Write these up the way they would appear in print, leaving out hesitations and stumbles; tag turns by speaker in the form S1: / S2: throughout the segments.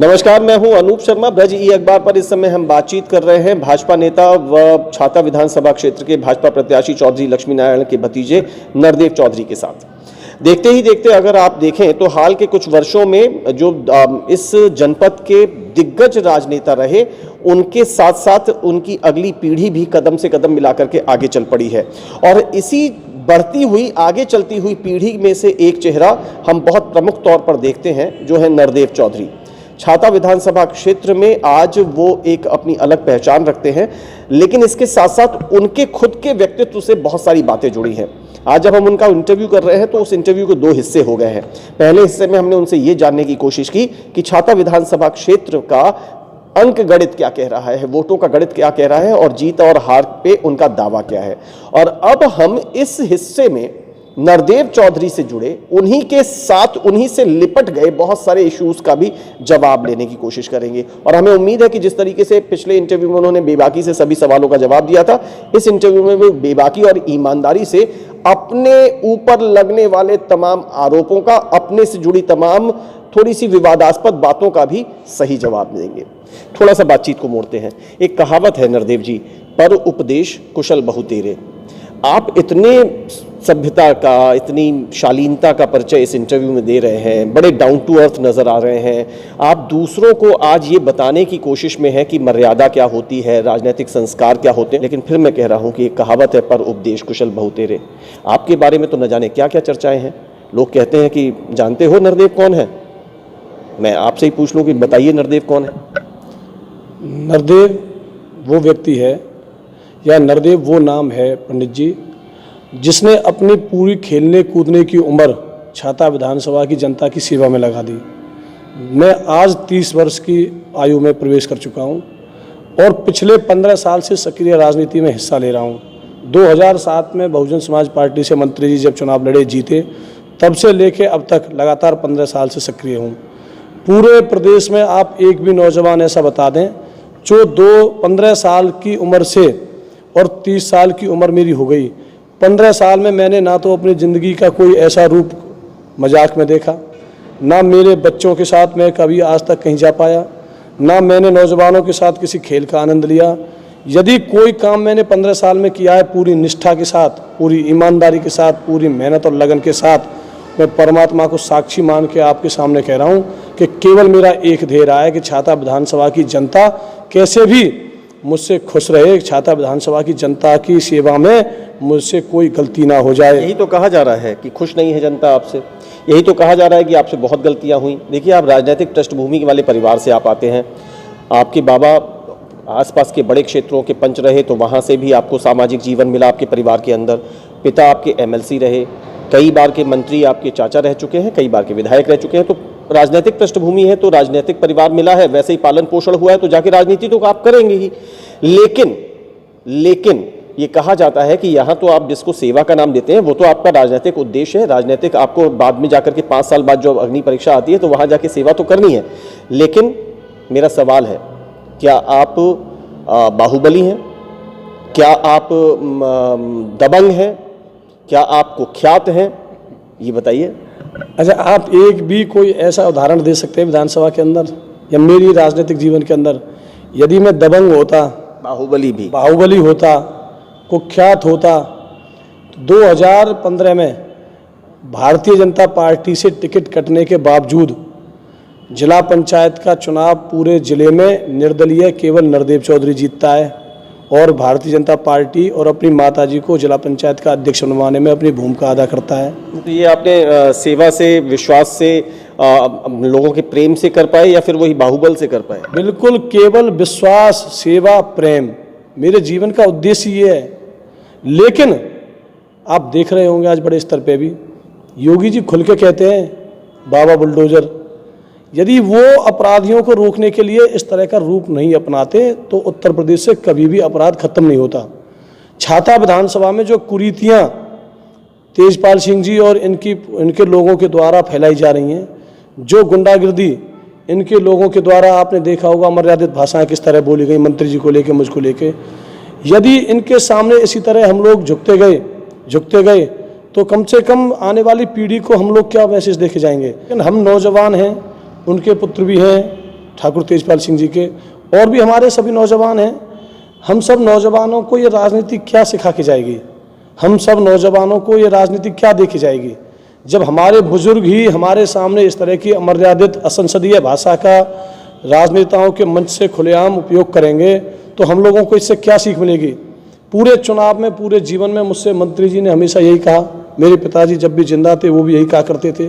S1: नमस्कार, मैं हूं अनूप शर्मा। ब्रज ई अखबार पर इस समय हम बातचीत कर रहे हैं भाजपा नेता व छाता विधानसभा क्षेत्र के भाजपा प्रत्याशी चौधरी लक्ष्मी नारायण के भतीजे नरदेव चौधरी के साथ। देखते ही देखते अगर आप देखें तो हाल के कुछ वर्षों में जो इस जनपद के दिग्गज राजनेता रहे, उनके साथ साथ उनकी अगली पीढ़ी भी कदम से कदम मिलाकर के आगे चल पड़ी है। और इसी बढ़ती हुई आगे चलती हुई पीढ़ी में से एक चेहरा हम बहुत प्रमुख तौर पर देखते हैं, जो है नरदेव चौधरी। छाता विधानसभा क्षेत्र में आज वो एक अपनी अलग पहचान रखते हैं, लेकिन इसके साथ साथ उनके खुद के व्यक्तित्व से बहुत सारी बातें जुड़ी हैं। आज जब हम उनका इंटरव्यू कर रहे हैं तो उस इंटरव्यू के दो हिस्से हो गए हैं। पहले हिस्से में हमने उनसे ये जानने की कोशिश की कि छाता विधानसभा क्षेत्र का अंक गणित क्या कह रहा है, वोटों का गणित क्या कह रहा है और जीत और हार पे उनका दावा क्या है। और अब हम इस हिस्से में नरदेव चौधरी से जुड़े, उन्हीं के साथ उन्हीं से लिपट गए बहुत सारे इश्यूज का भी जवाब लेने की कोशिश करेंगे। और हमें उम्मीद है कि जिस तरीके से पिछले इंटरव्यू में उन्होंने बेबाकी से सभी सवालों का जवाब दिया था, इस इंटरव्यू में भी बेबाकी और ईमानदारी से अपने ऊपर लगने वाले तमाम आरोपों का, अपने से जुड़ी तमाम थोड़ी सी विवादास्पद बातों का भी सही जवाब देंगे। थोड़ा सा बातचीत को मोड़ते हैं। एक कहावत है नरदेव जी, पर उपदेश कुशल बहु तेरे। आप इतने सभ्यता का, इतनी शालीनता का परिचय इस इंटरव्यू में दे रहे हैं, बड़े डाउन टू अर्थ नजर आ रहे हैं। आप दूसरों को आज ये बताने की कोशिश में हैं कि मर्यादा क्या होती है, राजनीतिक संस्कार क्या होते हैं, लेकिन फिर मैं कह रहा हूं कि एक कहावत है, पर उपदेश कुशल बहु तेरे। आपके बारे में तो न जाने क्या क्या चर्चाएं हैं। लोग कहते हैं कि जानते हो नरदेव कौन है। मैं आपसे ही पूछ लूं कि बताइए नरदेव कौन है।
S2: नरदेव वो व्यक्ति है या नरदेव वो नाम है पंडित जी, जिसने अपनी पूरी खेलने कूदने की उम्र छाता विधानसभा की जनता की सेवा में लगा दी। मैं आज 30 वर्ष की आयु में प्रवेश कर चुका हूं और पिछले 15 साल से सक्रिय राजनीति में हिस्सा ले रहा हूं। 2007 में बहुजन समाज पार्टी से मंत्री जी जब चुनाव लड़े, जीते, तब से लेके अब तक लगातार 15 साल से सक्रिय हूँ। पूरे प्रदेश में आप एक भी नौजवान ऐसा बता दें जो 15 साल की उम्र से और 30 साल की उम्र मेरी हो गई, 15 साल में मैंने ना तो अपनी ज़िंदगी का कोई ऐसा रूप मजाक में देखा, ना मेरे बच्चों के साथ मैं कभी आज तक कहीं जा पाया, ना मैंने नौजवानों के साथ किसी खेल का आनंद लिया। यदि कोई काम मैंने 15 साल में किया है पूरी निष्ठा के साथ, पूरी ईमानदारी के साथ, पूरी मेहनत और लगन के साथ, मैं परमात्मा को साक्षी मान के आपके सामने कह रहा हूँ कि केवल मेरा एक ध्येय रहा है कि छाता विधानसभा की जनता कैसे भी मुझसे खुश रहे, छाता विधानसभा की जनता की सेवा में मुझसे कोई गलती ना हो जाए।
S1: यही तो कहा जा रहा है कि खुश नहीं है जनता आपसे, यही तो कहा जा रहा है कि आपसे बहुत गलतियां हुई। देखिए, आप राजनीतिक पृष्ठभूमि वाले परिवार से आप आते हैं। आपके बाबा आसपास के बड़े क्षेत्रों के पंच रहे, तो वहाँ से भी आपको सामाजिक जीवन मिला आपके परिवार के अंदर। पिता आपके MLC रहे, कई बार के मंत्री आपके चाचा रह चुके हैं, कई बार के विधायक रह चुके हैं। तो राजनीतिक पृष्ठभूमि है, तो राजनीतिक परिवार मिला है, वैसे ही पालन पोषण हुआ है, तो जाके राजनीति तो आप करेंगे ही। लेकिन ये कहा जाता है कि यहाँ तो आप जिसको सेवा का नाम देते हैं वो तो आपका राजनीतिक उद्देश्य है। राजनीतिक आपको बाद में जाकर के 5 साल बाद जो अग्नि परीक्षा आती है तो वहाँ जाके सेवा तो करनी है। लेकिन मेरा सवाल है, क्या आप बाहुबली हैं? क्या आप दबंग हैं? क्या आप कुख्यात हैं? ये बताइए।
S2: अच्छा, आप एक भी कोई ऐसा उदाहरण दे सकते हैं विधानसभा के अंदर या मेरी राजनीतिक जीवन के अंदर? यदि मैं दबंग होता, बाहुबली होता, कुख्यात होता, तो 2015 में भारतीय जनता पार्टी से टिकट कटने के बावजूद जिला पंचायत का चुनाव पूरे जिले में निर्दलीय केवल नरदेव चौधरी जीतता है और भारतीय जनता पार्टी और अपनी माताजी को जिला पंचायत का अध्यक्ष बनवाने में अपनी भूमिका अदा करता है।
S1: तो ये आपने सेवा से, विश्वास से, लोगों के प्रेम से कर पाए या फिर वही बाहुबल से कर पाए?
S2: बिल्कुल, केवल विश्वास, सेवा, प्रेम मेरे जीवन का उद्देश्य ये है। लेकिन आप देख रहे होंगे आज बड़े स्तर पे भी योगी जी खुल के कहते हैं बाबा बुलडोजर। यदि वो अपराधियों को रोकने के लिए इस तरह का रूप नहीं अपनाते तो उत्तर प्रदेश से कभी भी अपराध खत्म नहीं होता। छाता विधानसभा में जो कुरीतियाँ तेजपाल सिंह जी और इनके लोगों के द्वारा फैलाई जा रही हैं, जो गुंडागिर्दी इनके लोगों के द्वारा, आपने देखा होगा अमर्यादित भाषाएं किस तरह बोली गई मंत्री जी को लेके, मुझको लेके, यदि इनके सामने इसी तरह हम लोग झुकते गए तो कम से कम आने वाली पीढ़ी को हम लोग क्या मैसेज देके जाएंगे? लेकिन हम नौजवान हैं, उनके पुत्र भी हैं, ठाकुर तेजपाल सिंह जी के, और भी हमारे सभी नौजवान हैं। हम सब नौजवानों को ये राजनीति क्या सिखा के जाएगी, हम सब नौजवानों को ये राजनीति क्या देखी जाएगी, जब हमारे बुजुर्ग ही हमारे सामने इस तरह की अमर्यादित असंसदीय भाषा का राजनेताओं के मंच से खुलेआम उपयोग करेंगे, तो हम लोगों को इससे क्या सीख मिलेगी। पूरे चुनाव में, पूरे जीवन में मुझसे मंत्री जी ने हमेशा यही कहा, मेरे पिताजी जब भी जिंदा थे वो भी यही कहा करते थे,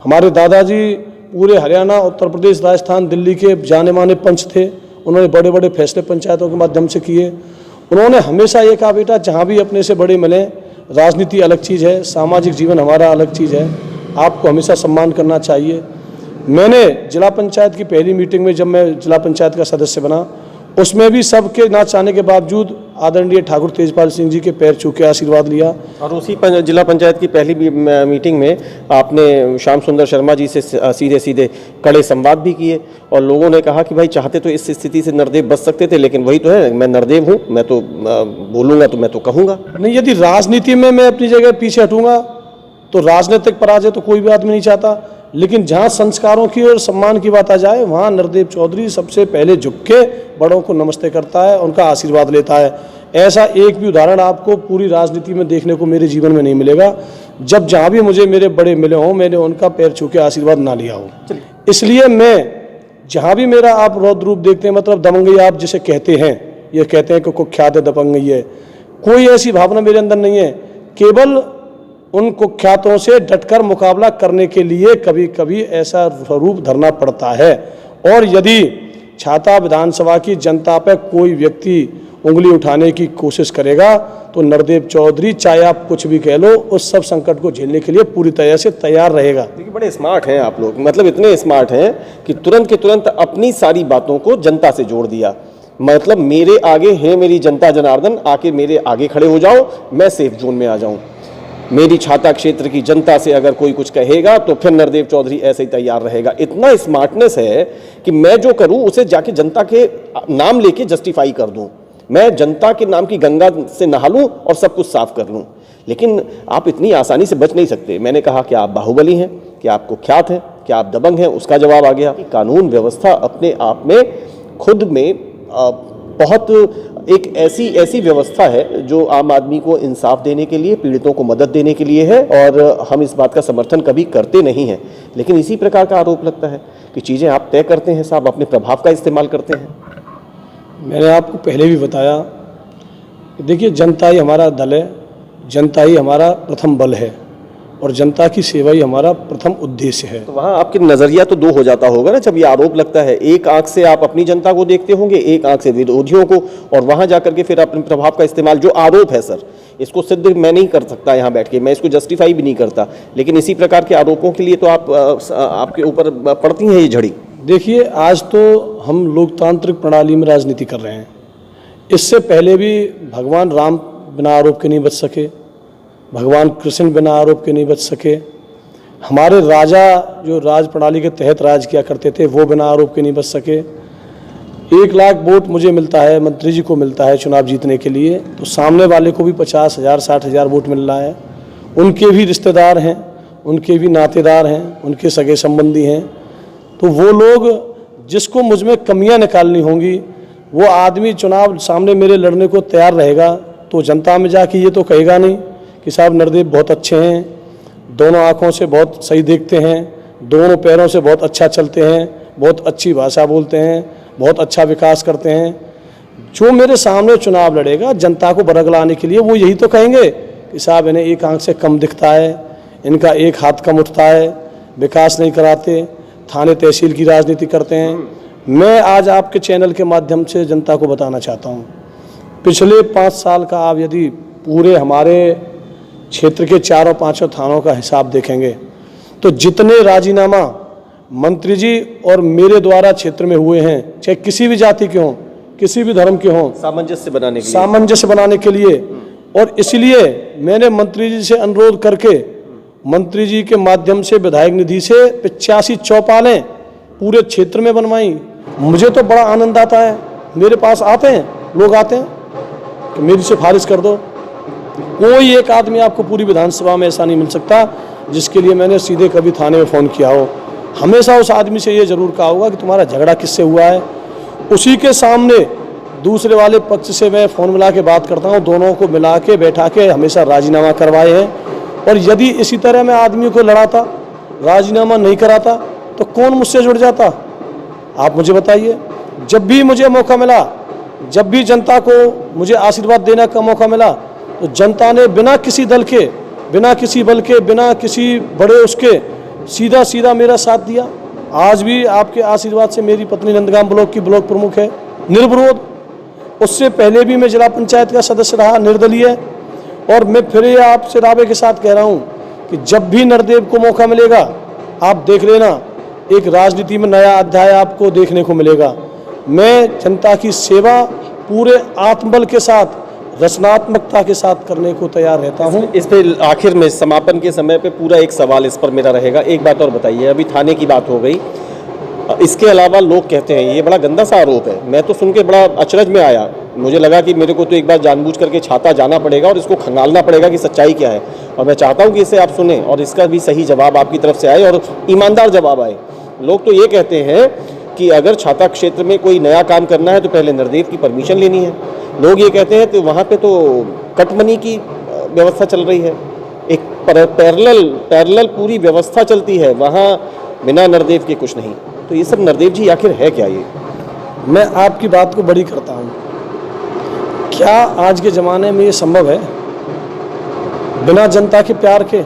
S2: हमारे दादाजी पूरे हरियाणा, उत्तर प्रदेश, राजस्थान, दिल्ली के जाने माने पंच थे, उन्होंने बड़े बड़े फैसले पंचायतों के माध्यम से किए। उन्होंने हमेशा ये कहा, बेटा जहाँ भी अपने से बड़े मिलें, राजनीति अलग चीज़ है, सामाजिक जीवन हमारा अलग चीज़ है, आपको हमेशा सम्मान करना चाहिए। मैंने जिला पंचायत की पहली मीटिंग में, जब मैं जिला पंचायत का सदस्य बना, उसमें भी सबके ना चाहने के बावजूद आदरणीय ठाकुर तेजपाल सिंह जी के पैर छू के आशीर्वाद लिया।
S1: और उसी जिला पंचायत की पहली मीटिंग में आपने श्याम सुंदर शर्मा जी से सीधे सीधे कड़े संवाद भी किए, और लोगों ने कहा कि भाई चाहते तो इस स्थिति से नरदेव बच सकते थे, लेकिन वही तो है, मैं नरदेव हूँ, मैं तो बोलूँगा तो मैं तो कहूँगा
S2: नहीं। यदि राजनीति में मैं अपनी जगह पीछे हटूंगा तो राजनीतिक पराजय तो कोई भी आदमी नहीं चाहता, लेकिन जहाँ संस्कारों की और सम्मान की बात आ जाए, वहाँ नरदेव चौधरी सबसे पहले झुक के बड़ों को नमस्ते करता है, उनका आशीर्वाद लेता है। ऐसा एक भी उदाहरण आपको पूरी राजनीति में देखने को मेरे जीवन में नहीं मिलेगा, जब जहाँ भी मुझे मेरे बड़े मिले हों, मैंने उनका पैर छू के आशीर्वाद ना लिया हो। इसलिए मैं जहाँ भी मेरा आप रौद्र रूप देखते हैं, मतलब दबंगई आप जिसे कहते हैं, ये कहते हैं कि कुख्यात है, दबंगई है, कोई ऐसी भावना मेरे अंदर नहीं है। केवल उन कुख्यातों से डटकर मुकाबला करने के लिए कभी कभी ऐसा स्वरूप धरना पड़ता है। और यदि छाता विधानसभा की जनता पर कोई व्यक्ति उंगली उठाने की कोशिश करेगा, तो नरदेव चौधरी, चाहे आप कुछ भी कह लो, उस सब संकट को झेलने के लिए पूरी तरह से तैयार रहेगा।
S1: देखिए, बड़े स्मार्ट हैं आप लोग, मतलब इतने स्मार्ट हैं कि तुरंत के तुरंत अपनी सारी बातों को जनता से जोड़ दिया। मतलब मेरे आगे है मेरी जनता जनार्दन, आके मेरे आगे खड़े हो जाओ, मैं सेफ जोन में आ जाऊं। मेरी छाता क्षेत्र की जनता से अगर कोई कुछ कहेगा तो फिर नरदेव चौधरी ऐसे ही तैयार रहेगा। इतना स्मार्टनेस है कि मैं जो करूं उसे जाके जनता के नाम लेके जस्टिफाई कर दूं, मैं जनता के नाम की गंगा से नहा लूं और सब कुछ साफ कर लूं। लेकिन आप इतनी आसानी से बच नहीं सकते। मैंने कहा कि आप बाहुबली हैं, कि आप कुख्यात हैं, कि आप दबंग हैं, उसका जवाब आ गया। कानून व्यवस्था अपने आप में खुद में बहुत एक ऐसी व्यवस्था है जो आम आदमी को इंसाफ देने के लिए, पीड़ितों को मदद देने के लिए है, और हम इस बात का समर्थन कभी करते नहीं हैं। लेकिन इसी प्रकार का आरोप लगता है कि चीज़ें आप तय करते हैं साहब, अपने प्रभाव का इस्तेमाल करते हैं।
S2: मैंने आपको पहले भी बताया कि देखिए, जनता ही हमारा दल है, जनता ही हमारा प्रथम बल है, और जनता की सेवा ही हमारा प्रथम उद्देश्य है।
S1: तो वहाँ आपके नज़रिया तो दो हो जाता होगा ना, जब ये आरोप लगता है। एक आंख से आप अपनी जनता को देखते होंगे, एक आंख से विरोधियों को, और वहाँ जाकर के फिर अपने प्रभाव का इस्तेमाल। जो आरोप है सर, इसको सिद्ध मैं नहीं कर सकता यहाँ बैठ के, मैं इसको जस्टिफाई भी नहीं करता, लेकिन इसी प्रकार के आरोपों के लिए तो आपके ऊपर पड़ती है ये झड़ी।
S2: देखिए, आज तो हम लोकतांत्रिक प्रणाली में राजनीति कर रहे हैं। इससे पहले भी भगवान राम बिना आरोप के नहीं बच सके, भगवान कृष्ण बिना आरोप के नहीं बच सके, हमारे राजा जो राज प्रणाली के तहत राज किया करते थे वो बिना आरोप के नहीं बच सके। 1 लाख वोट मुझे मिलता है, मंत्री जी को मिलता है चुनाव जीतने के लिए, तो सामने वाले को भी 50,000 60,000 वोट मिल रहा है। उनके भी रिश्तेदार हैं, उनके भी नातेदार हैं, उनके सगे संबंधी हैं। तो वो लोग जिसको मुझ में कमियाँ निकालनी होंगी, वो आदमी चुनाव सामने मेरे लड़ने को तैयार रहेगा, तो जनता में जाके ये तो कहेगा नहीं कि साहब नरदेव बहुत अच्छे हैं, दोनों आँखों से बहुत सही देखते हैं, दोनों पैरों से बहुत अच्छा चलते हैं, बहुत अच्छी भाषा बोलते हैं, बहुत अच्छा विकास करते हैं। जो मेरे सामने चुनाव लड़ेगा जनता को बरगलाने के लिए, वो यही तो कहेंगे कि साहब इन्हें एक आँख से कम दिखता है, इनका एक हाथ कम उठता है, विकास नहीं कराते, थाने तहसील की राजनीति करते हैं। मैं आज आपके चैनल के माध्यम से जनता को बताना चाहता हूँ, पिछले 5 साल का आप यदि पूरे हमारे क्षेत्र के 4-5 थानों का हिसाब देखेंगे, तो जितने राजीनामा मंत्री जी और मेरे द्वारा क्षेत्र में हुए हैं, चाहे किसी भी जाति के हों, किसी भी धर्म के हों, सामंजस्य बनाने के लिए। और इसलिए मैंने मंत्री जी से अनुरोध करके, मंत्री जी के माध्यम से विधायक निधि से 85 चौपालें पूरे क्षेत्र में बनवाई। मुझे तो बड़ा आनंद आता है, मेरे पास आते हैं लोग, आते हैं कि मेरी सिफारिश कर दो। कोई एक आदमी आपको पूरी विधानसभा में ऐसा नहीं मिल सकता जिसके लिए मैंने सीधे कभी थाने में फ़ोन किया हो। हमेशा उस आदमी से ये ज़रूर कहा होगा कि तुम्हारा झगड़ा किससे हुआ है। उसी के सामने दूसरे वाले पक्ष से मैं फ़ोन मिला के बात करता हूँ, दोनों को मिला के बैठा के हमेशा राजीनामा करवाए हैं। और यदि इसी तरह मैं आदमी को लड़ाता, राजीनामा नहीं कराता, तो कौन मुझसे जुड़ जाता? आप मुझे बताइए। जब भी मुझे मौका मिला, जब भी जनता को मुझे आशीर्वाद देने का मौका मिला, तो जनता ने बिना किसी दल के, बिना किसी बल के, बिना किसी बड़े उसके सीधा सीधा मेरा साथ दिया। आज भी आपके आशीर्वाद से मेरी पत्नी नंदगाम ब्लॉक की ब्लॉक प्रमुख है, निर्विरोध। उससे पहले भी मैं जिला पंचायत का सदस्य रहा, निर्दलीय। और मैं फिर ये आपसे दावे के साथ कह रहा हूँ कि जब भी नरदेव को मौका मिलेगा, आप देख लेना, एक राजनीति में नया अध्याय आपको देखने को मिलेगा। मैं जनता की सेवा पूरे आत्मबल के साथ, रचनात्मकता के साथ करने को तैयार रहता हूं।
S1: इस पे आखिर में समापन के समय पे पूरा एक सवाल इस पर मेरा रहेगा। एक बात और बताइए, अभी थाने की बात हो गई, इसके अलावा लोग कहते हैं, ये बड़ा गंदा सा आरोप है, मैं तो सुन के बड़ा अचरज में आया। मुझे लगा कि मेरे को तो एक बार जानबूझ करके छाता जाना पड़ेगा और इसको खंगालना पड़ेगा कि सच्चाई क्या है। और मैं चाहता हूँ कि इसे आप सुने और इसका भी सही जवाब आपकी तरफ से आए और ईमानदार जवाब आए। लोग तो ये कहते हैं कि अगर छाता क्षेत्र में कोई नया काम करना है तो पहले नरदेव की परमिशन लेनी है। लोग ये कहते हैं कि वहाँ पे तो कट मनी की व्यवस्था चल रही है, एक पैरेलल पूरी व्यवस्था चलती है, वहाँ बिना नरदेव के कुछ नहीं। तो ये सब नरदेव जी आखिर है क्या? ये
S2: मैं आपकी बात को बड़ी करता हूँ। क्या आज के ज़माने में ये संभव है बिना जनता के प्यार के?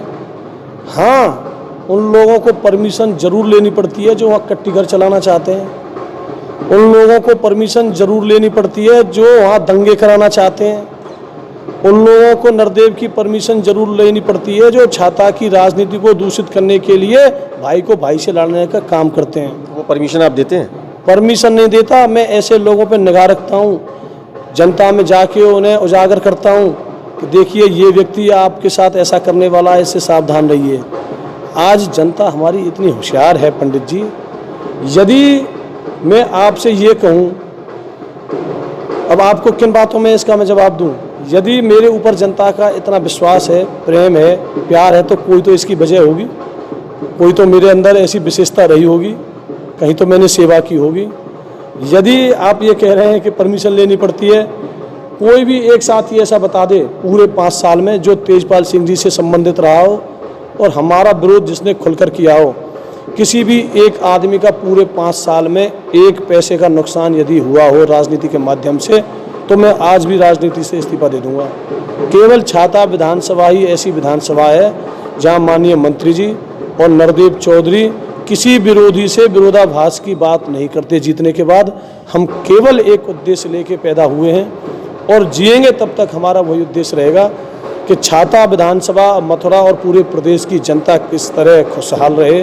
S2: हाँ, उन लोगों को परमिशन जरूर लेनी पड़ती है जो वहाँ कट्टी घर चलाना चाहते हैं। उन लोगों को परमिशन जरूर लेनी पड़ती है जो वहाँ दंगे कराना चाहते हैं। उन लोगों को नरदेव की परमिशन जरूर लेनी पड़ती है जो छाता की राजनीति को दूषित करने के लिए भाई को भाई से लड़ने का काम करते हैं।
S1: वो परमिशन आप देते हैं?
S2: परमिशन नहीं देता। मैं ऐसे लोगों पर निगाह रखता हूँ, जनता में जाके उन्हें उजागर करता हूँ कि देखिए ये व्यक्ति आपके साथ ऐसा करने वाला है, इससे सावधान रहिए। आज जनता हमारी इतनी होशियार है पंडित जी। यदि मैं आपसे ये कहूँ, अब आपको किन बातों में इसका मैं जवाब दूँ? यदि मेरे ऊपर जनता का इतना विश्वास है, प्रेम है, प्यार है, तो कोई तो इसकी वजह होगी, कोई तो मेरे अंदर ऐसी विशेषता रही होगी, कहीं तो मैंने सेवा की होगी। यदि आप ये कह रहे हैं कि परमिशन लेनी पड़ती है, कोई भी एक साथी ऐसा बता दे पूरे 5 साल में जो तेजपाल सिंह जी से संबंधित रहा हो और हमारा विरोध जिसने खुलकर किया हो, किसी भी एक आदमी का पूरे 5 साल में एक पैसे का नुकसान यदि हुआ हो राजनीति के माध्यम से, तो मैं आज भी राजनीति से इस्तीफा दे दूंगा। केवल छाता विधानसभा ही ऐसी विधानसभा है जहां माननीय मंत्री जी और नरदेव चौधरी किसी विरोधी से विरोधाभास की बात नहीं करते। जीतने के बाद हम केवल एक उद्देश्य लेके पैदा हुए हैं और जिएंगे तब तक हमारा वही उद्देश्य रहेगा कि छाता विधानसभा, मथुरा और पूरे प्रदेश की जनता किस तरह खुशहाल रहे,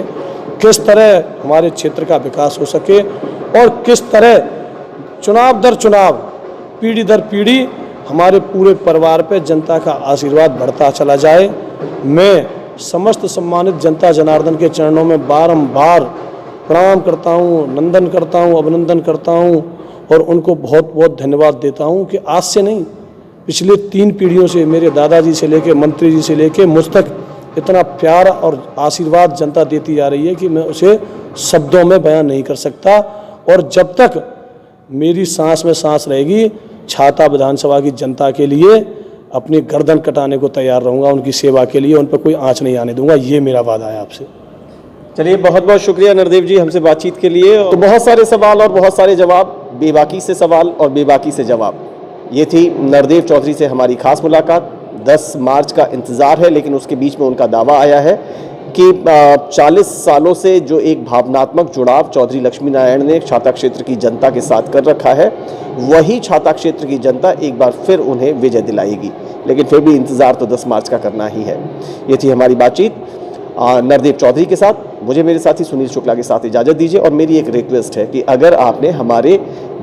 S2: किस तरह हमारे क्षेत्र का विकास हो सके और किस तरह चुनाव दर चुनाव, पीढ़ी दर पीढ़ी हमारे पूरे परिवार पे जनता का आशीर्वाद बढ़ता चला जाए। मैं समस्त सम्मानित जनता जनार्दन के चरणों में बारंबार प्रणाम करता हूँ, नंदन करता हूँ, अभिनंदन करता हूँ और उनको बहुत बहुत धन्यवाद देता हूँ कि आज से नहीं, पिछले 3 पीढ़ियों से, मेरे दादाजी से लेके, मंत्री जी से लेके मुझ तक इतना प्यार और आशीर्वाद जनता देती जा रही है कि मैं उसे शब्दों में बयान नहीं कर सकता। और जब तक मेरी सांस में सांस रहेगी, छाता विधानसभा की जनता के लिए अपनी गर्दन कटाने को तैयार रहूँगा, उनकी सेवा के लिए, उन पर कोई आँच नहीं आने दूंगा। ये मेरा वादा है आपसे।
S1: चलिए, बहुत बहुत शुक्रिया नरदेव जी हमसे बातचीत के लिए। तो बहुत सारे सवाल और बहुत सारे जवाब, बेबाकी से सवाल और बेबाकी से जवाब। ये थी नरदेव चौधरी से हमारी खास मुलाकात। 10 मार्च का इंतज़ार है, लेकिन उसके बीच में उनका दावा आया है कि 40 सालों से जो एक भावनात्मक जुड़ाव चौधरी लक्ष्मी नारायण ने छाता क्षेत्र की जनता के साथ कर रखा है, वही छाता क्षेत्र की जनता एक बार फिर उन्हें विजय दिलाएगी। लेकिन फिर भी इंतज़ार तो 10 मार्च का करना ही है। ये थी हमारी बातचीत नरदेव चौधरी के साथ। मुझे मेरे साथी सुनील शुक्ला के साथ इजाज़त दीजिए और मेरी एक रिक्वेस्ट है कि अगर आपने हमारे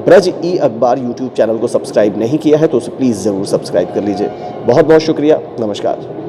S1: ब्रज ई अखबार यूट्यूब चैनल को सब्सक्राइब नहीं किया है तो उसे प्लीज़ ज़रूर सब्सक्राइब कर लीजिए। बहुत बहुत शुक्रिया। नमस्कार।